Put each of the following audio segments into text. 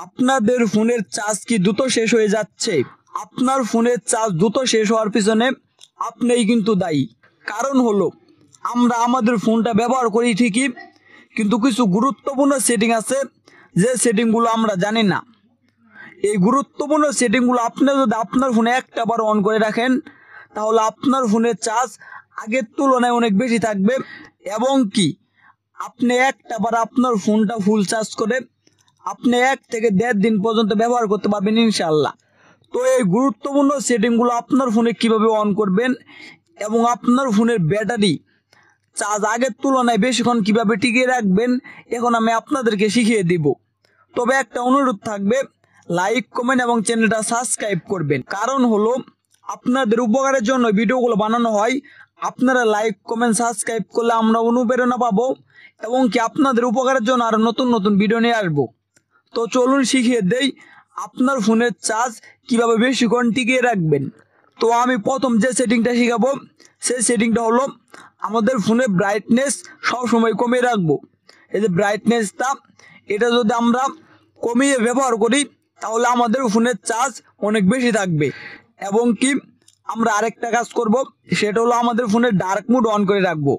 আপনাদের ফোনের চার্জ কি দ্রুত শেষ হয়ে যাচ্ছে? আপনার ফোনের চার্জ দ্রুত শেষ হওয়ার পিছনে আপনিই কিন্তু দায়ী। কারণ হলো আমরা আমাদের ফোনটা ব্যবহার করি ঠিকই, কিন্তু কিছু গুরুত্বপূর্ণ সেটিং আছে যে সেটিংগুলো আমরা জানি না। এই গুরুত্বপূর্ণ সেটিংগুলো আপনি যদি আপনার ফোনে একটাবার অন করে রাখেন, তাহলে আপনার ফোনের চার্জ আগের তুলনায় অনেক বেশি থাকবে, এবং কি আপনি একটাবার আপনার ফোনটা ফুল চার্জ করে আপনি 1 থেকে 1.5 দিন পর্যন্ত ব্যবহার করতে পারবেন ইনশাআল্লাহ। তো এই গুরুত্বপূর্ণ সেটিংগুলো আপনার ফোনে কিভাবে অন করবেন এবং আপনার ফোনের ব্যাটারি চার্জ আগের তুলনায় বেশিক্ষণ কিভাবে টিকিয়ে রাখবেন, এখন আমি আপনাদেরকে শিখিয়ে দিব। তবে একটা অনুরোধ থাকবে, লাইক, কমেন্ট এবং চ্যানেলটা সাবস্ক্রাইব করবেন। কারণ হলো আপনাদের উপকারের জন্য ভিডিওগুলো বানানো হয়। আপনারা লাইক, কমেন্ট, সাবস্ক্রাইব করলে আমরা অনুপ্রেরণা পাবো, এবং কি আপনাদের উপকারের জন্য আরও নতুন নতুন ভিডিও নিয়ে আসবো। তো চলুন শিখিয়ে দেই আপনার ফোনের চার্জ কিভাবে বেশিক্ষণ টিকিয়ে রাখবেন। তো আমি প্রথম যে সেটিংটা শিখাবো সেই সেটিংটা হলো আমাদের ফোনের ব্রাইটনেস সবসময় কমিয়ে রাখবো। এই যে ব্রাইটনেসটা, এটা যদি আমরা কমিয়ে ব্যবহার করি তাহলে আমাদের ফোনের চার্জ অনেক বেশি থাকবে। এবং কি আমরা আরেকটা কাজ করব, সেটা হলো আমাদের ফোনের ডার্ক মোড অন করে রাখবো।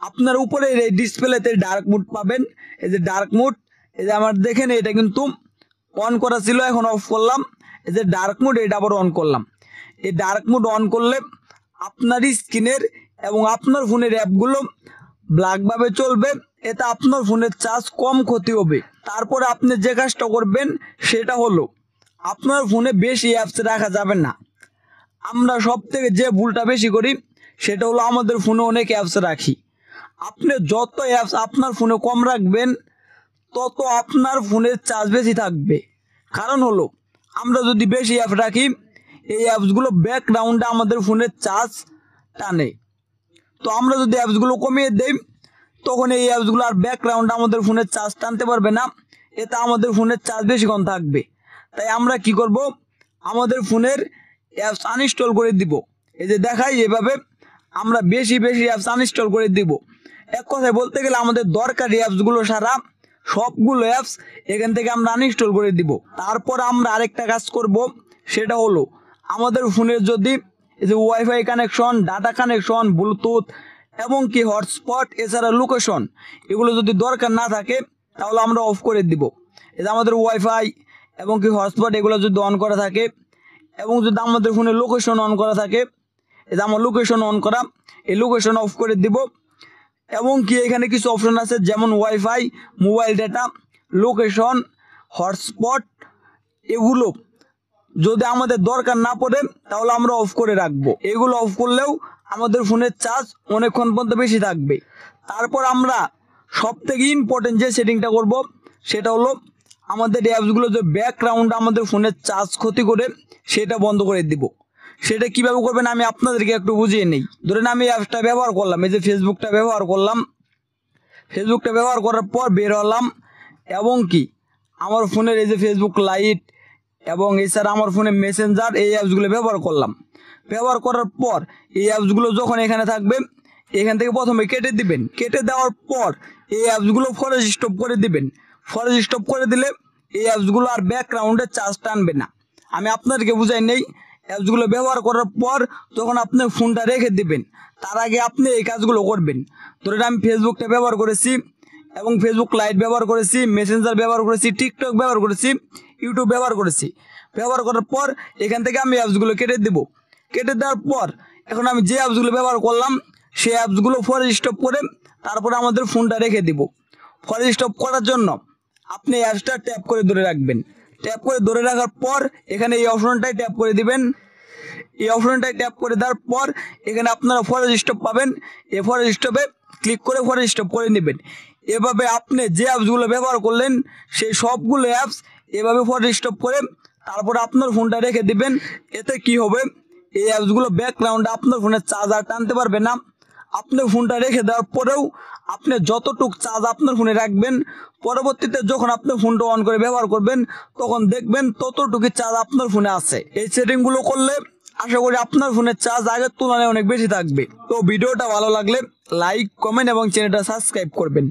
আপনার উপরে এই ডিসপ্লেতে ডার্ক মোড পাবেন, এই যে ডার্ক মোড, এই যে আমার দেখেন এটা কিন্তু অন করা ছিল, এখন অফ করলাম। এই যে ডার্ক মোড, এটা আবার অন করলাম। এই ডার্ক মোড অন করলে আপনার স্ক্রিনের এবং আপনার ফোনের অ্যাপগুলো ব্ল্যাকভাবে চলবে, এতে আপনার ফোনের চার্জ কম ক্ষতি হবে। তারপরে আপনি যে কাজটা করবেন সেটা হলো আপনার ফোনে বেশি অ্যাপস রাখা যাবে না। আমরা সব থেকে যে ভুলটা বেশি করি সেটা হলো আমাদের ফোনে অনেক অ্যাপস রাখি। আপনি যত অ্যাপস আপনার ফোনে কম রাখবেন তত আপনার ফোনের চার্জ বেশি থাকবে। কারণ হলো আমরা যদি বেশি অ্যাপ রাখি, এই অ্যাপসগুলো ব্যাকগ্রাউন্ডে আমাদের ফোনের চার্জ টানে। তো আমরা যদি অ্যাপসগুলো কমিয়ে দেই, তখন এই অ্যাপসগুলো আর ব্যাকগ্রাউন্ডে আমাদের ফোনের চার্জ টানতে পারবে না, এতে আমাদের ফোনের চার্জ বেশিক্ষণ থাকবে। তাই আমরা কি করব, আমাদের ফোনের অ্যাপস আনইনস্টল করে দিব। এই যে দেখাই, এভাবে আমরা বেশি বেশি অ্যাপস আনইনস্টল করে দিব। এক কথায় বলতে গেলে আমাদের দরকারি অ্যাপসগুলো সারা সবগুলো অ্যাপস এখান থেকে আমরা আনইনস্টল করে দিব। তারপর আমরা আরেকটা কাজ করব, সেটা হলো আমাদের ফোনের যদি এই যে wifi connection, data connection, Bluetooth এবং কি হটস্পট, এছাড়া লোকেশন, এগুলো যদি দরকার না থাকে তাহলে আমরা অফ করে দিব। এই যে আমাদের ওয়াইফাই এবং কি হটস্পট এগুলো যদি অন করা থাকে, এবং যদি আমাদের ফোনে লোকেশন অন করা থাকে, এই যে আমার লোকেশন অন করা, এই লোকেশন অফ করে দিব। এবং কি এখানে কিছু অপশন আছে, যেমন wifi, mobile data, location, hotspot, এগুলো যদি আমাদের দরকার না পড়ে তাহলে আমরা অফ করে রাখবো। এগুলো অফ করলেও আমাদের ফোনের চার্জ অনেকক্ষণ পর্যন্ত বেশি থাকবে। তারপর আমরা সব থেকে ইম্পর্টেন্ট যে সেটিংটা করব সেটা হলো আমাদের অ্যাপসগুলো যে ব্যাকগ্রাউন্ডে আমাদের ফোনের চার্জ ক্ষতি করে সেটা বন্ধ করে দিব। সেটা কিভাবে করবেন আমি আপনাদেরকে একটু বুঝিয়ে নেই। ধরেন আমি অ্যাপসটা ব্যবহার করলাম, এই যে ফেসবুকটা ব্যবহার করলাম, ফেসবুকটা ব্যবহার করার পর বের হলাম, এবং কি আমার ফোনের এই যে ফেসবুক লাইট এবং এছাড়া আমার ফোনে মেসেঞ্জার, এই অ্যাপসগুলো ব্যবহার করলাম। ব্যবহার করার পর এই অ্যাপসগুলো যখন এখানে থাকবে, এখান থেকে প্রথমে কেটে দিবেন। কেটে দেওয়ার পর এই অ্যাপসগুলো ফরেস্ট স্টপ করে দিবেন। ফরেস্ট স্টপ করে দিলে এই অ্যাপসগুলো আর ব্যাকগ্রাউন্ডে চার্জ টানবে না। আমি আপনাদেরকে বুঝাই নেই, অ্যাপসগুলো ব্যবহার করার পর যখন আপনি ফোনটা রেখে দিবেন, তার আগে আপনি এই কাজগুলো করবেন। ধরেন আমি ফেসবুকটা ব্যবহার করেছি এবং ফেসবুক লাইট ব্যবহার করেছি, মেসেঞ্জার ব্যবহার করেছি, টিকটক ব্যবহার করেছি, ইউটিউব ব্যবহার করেছি। ব্যবহার করার পর এখান থেকে আমি অ্যাপসগুলো কেটে দেব। কেটে দেওয়ার পর এখন আমি যে অ্যাপসগুলো ব্যবহার করলাম সেই অ্যাপসগুলো ফরেস্ট স্টপ করে তারপরে আমাদের ফোনটা রেখে দেব। ফরেস্ট স্টপ করার জন্য আপনি অ্যাপসটা ট্যাপ করে ধরে রাখবেন। ট্যাপ করে ধরে রাখার পর এখানে এই অপশনটাই ট্যাপ করে দিবেন। এই অপশনটাই ট্যাপ করে দেওয়ার পর এখানে আপনারা ফরেস্ট স্টপ পাবেন। এই ফরেস্ট স্টপে ক্লিক করে ফরেস্ট স্টপ করে নেবেন। এভাবে আপনি যে অ্যাপসগুলো ব্যবহার করলেন সেই সবগুলো অ্যাপস এভাবে ফরেস্ট স্টপ করে তারপরে আপনার ফোনটা রেখে দিবেন। এতে কি হবে, এই অ্যাপসগুলো ব্যাকগ্রাউন্ডে আপনার ফোনের চার্জার টানতে পারবে না। আপনি ফোনটা রেখে দেওয়ার পরেও আপনি যতটুক চার্জ আপনার ফোনে রাখবেন, পরবর্তীতে যখন আপনি ফোনটা অন করে ব্যবহার করবেন তখন দেখবেন ততটুকু চার্জ আপনার ফোনে আছে। এই সেটিংগুলো করলে আশা করি আপনার ফোনের চার্জ আগের তুলনায় অনেক বেশি থাকবে। তো ভিডিওটা ভালো লাগলে লাইক, কমেন্ট এবং চ্যানেলটা সাবস্ক্রাইব করবেন।